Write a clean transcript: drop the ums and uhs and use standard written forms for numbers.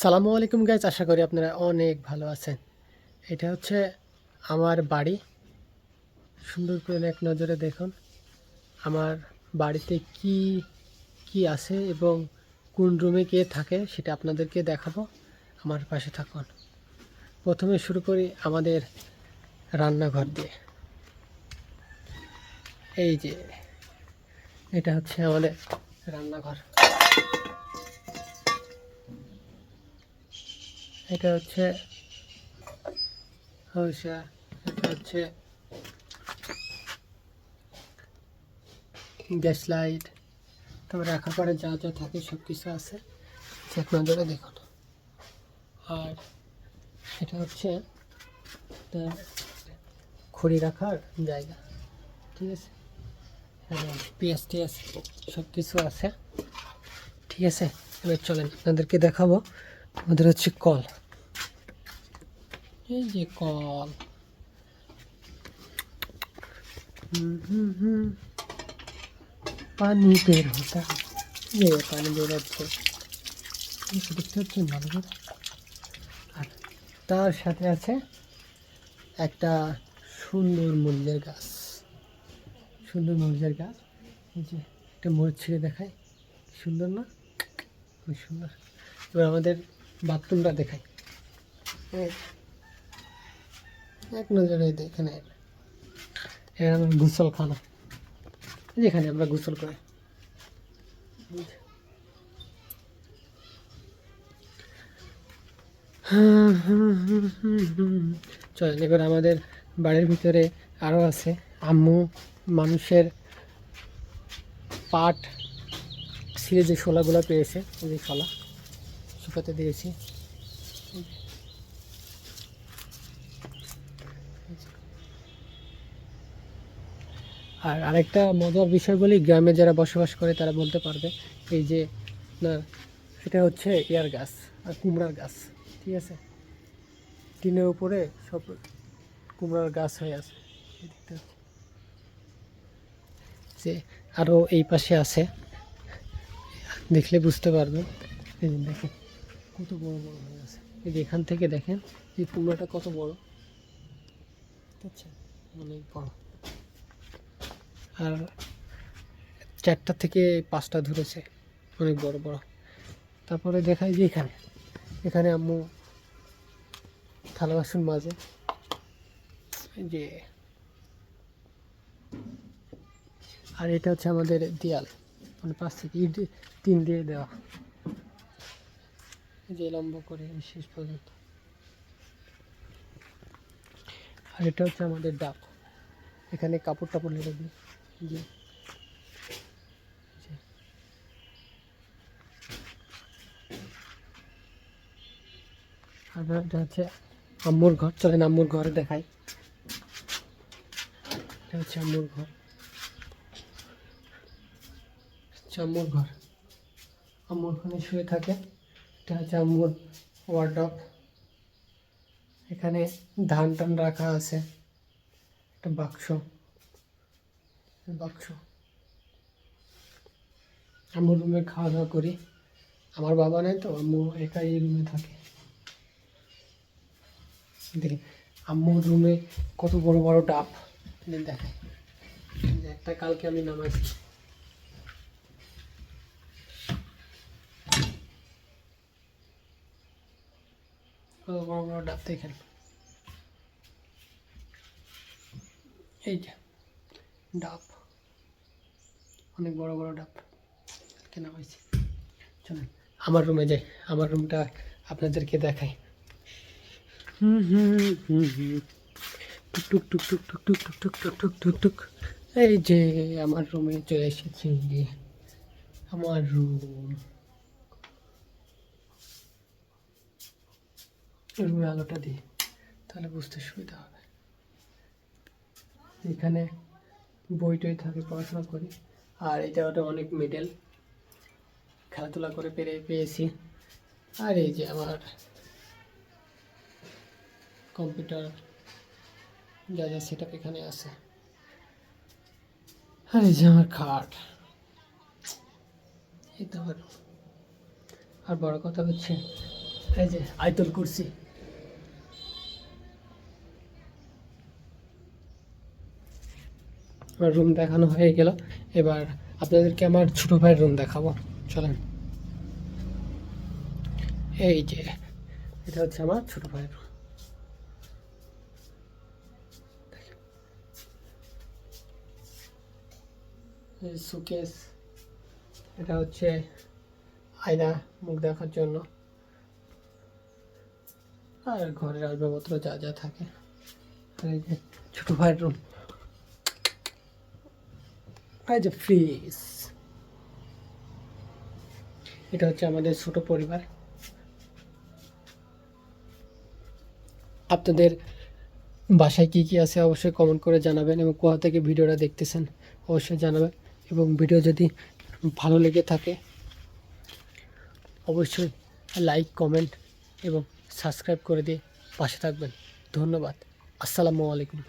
সালামু আলাইকুম গাইজ, আশা করি আপনারা অনেক ভালো আছেন। এটা হচ্ছে আমার বাড়ি। সুন্দর করে এক নজরে দেখুন আমার বাড়িতে কি কি আছে এবং কোন রুমে কে থাকে সেটা আপনাদেরকে দেখাবো। আমার পাশে থাকুন। প্রথমে শুরু করি আমাদের রান্নাঘর দিয়ে। এই যে এটা হচ্ছে আমাদের রান্নাঘর। এটা হচ্ছে এটা হচ্ছে গ্যাস লাইট, তারপরে রাখার পরে যা যা থাকে সব কিছু আছে, চেক নজরে দেখুন। আর এটা হচ্ছে তার খড়ি রাখার জায়গা, ঠিক আছে। পেঁয়াজ টিয়াজ সব কিছু আছে, ঠিক আছে। এবার চলেন আপনাদেরকে দেখাবো। আমাদের হচ্ছে কল, এই যে কল। পানি বের হতা, যে পানি বের হচ্ছে দেখতে হচ্ছে ভালো করে। আর তার সাথে আছে একটা সুন্দর মরিচের গাছ, এই যে একটা মরিচ ছিঁড়ে দেখায়, সুন্দর না? খুব সুন্দর। এবার আমাদের বাথরুমটা দেখাই, এক নজরে দেখে নেয়। এটা আমার গোসলখানা, যেখানে আমরা গোসল করি। চলেন এবার আমাদের বাড়ির ভিতরে আরও আছে। আম্মু মানুষের পাট ছিঁড়ে যে শোলাগুলো পেয়েছে, ওই যে শোলা শুকাতে দিয়েছি। আর আরেকটা মজার বিষয় বলি, গ্রামে যারা বসবাস করে তারা বলতে পারবে। এই যে না, এটা হচ্ছে ইয়ার গাছ আর কুমড়ার গাছ, ঠিক আছে। টিনের উপরে সব কুমড়ার গাছ হয়ে আছে, দেখতে হচ্ছে যে। আরও এই পাশে আছে, দেখলে বুঝতে পারবেন। এই যে দেখেন কত বড় বড় হয়ে আছে। এই যে এখান থেকে দেখেন এই কুমড়াটা কত বড়, বুঝছেন? অনেক বড়। আর 4টা থেকে 5টা ধরেছে, অনেক বড় বড়। তারপরে দেখাই যে এখানে আম্মু থালা বাসন মাজে, যে। আর এটা হচ্ছে আমাদের দেয়াল, মানে 5 থেকে ইট 3 দিয়ে দেওয়া, যে লম্বা করে শেষ পর্যন্ত। আর এটা হচ্ছে আমাদের ডাব, এখানে কাপড় টাপড় লেগে দিই, যে। আর এটা হচ্ছে আম্মুর ঘর। চলেন আম্মুর ঘরে দেখাই। এটা হচ্ছে আম্মুর ঘর, আম্মুর ওখানে শুয়ে থাকে। এটা হচ্ছে আম্মুর ওয়ার্ডরোব, এখানে ধান টান রাখা আছে, একটা বাক্স। আম্মুর রুমে খাওয়া দাওয়া করি। আমার বাবা নেই তো, আম্মু একাই এই রুমে থাকে। দেখি আম্মুর রুমে কত বড় বড় ডাব দেখায়, একটা কালকে আমি নামাইছি। কত বড় বড় ডাব দেখেন, এই যে ডাব, অনেক বড় বড় ডাব কালকে নামাইছি। চলেন আমার রুমে যাই, আমার রুমটা আপনাদেরকে দেখাই। টুক টুক টুক টুক টুক টুক টুক টুক টুক টুক টুক। এই যে আমার রুমে চলে এসেছি, আমার রুমে আলোটা দিই, তাহলে বুঝতে সুবিধা হবে। এখানে বই টই থাকে, পড়াশোনা করি। আর এটা ওটা অনেক মেডেল খেলাধুলা করে পেয়েছি। আর এই যে আমার কম্পিউটার, যা যা সেট আপ এখানে আছে। আর এই যে আমার খাট, এই তো। আর বড় কথা হচ্ছে এই যে আয়তুল কুরসি। আমার রুম দেখানো হয়ে গেল, এবার আপনাদেরকে আমার ছোট ভাইয়ের রুম দেখাবো, চলেন। এই যে এটা হচ্ছে আমার ছোট ভাইয়ের রুম। সুকেস, এটা হচ্ছে আয়না মুখ দেখার জন্য, আর ঘরের আসবাবপত্র যা যা থাকে। আর এই যে ছোট ভাইয়ের রুম, এই যে ফ্রিজ। এটা হচ্ছে আমাদের ছোট পরিবার। আপনাদের বাসায় কি কি আছে অবশ্যই কমেন্ট করে জানাবেন, এবং কোথা থেকে ভিডিওটা দেখতেছেন অবশ্যই জানাবেন। এবং ভিডিও যদি ভালো লেগে থাকে অবশ্যই লাইক, কমেন্ট এবং সাবস্ক্রাইব করে দিয়ে পাশে থাকবেন। ধন্যবাদ। আসসালামু আলাইকুম।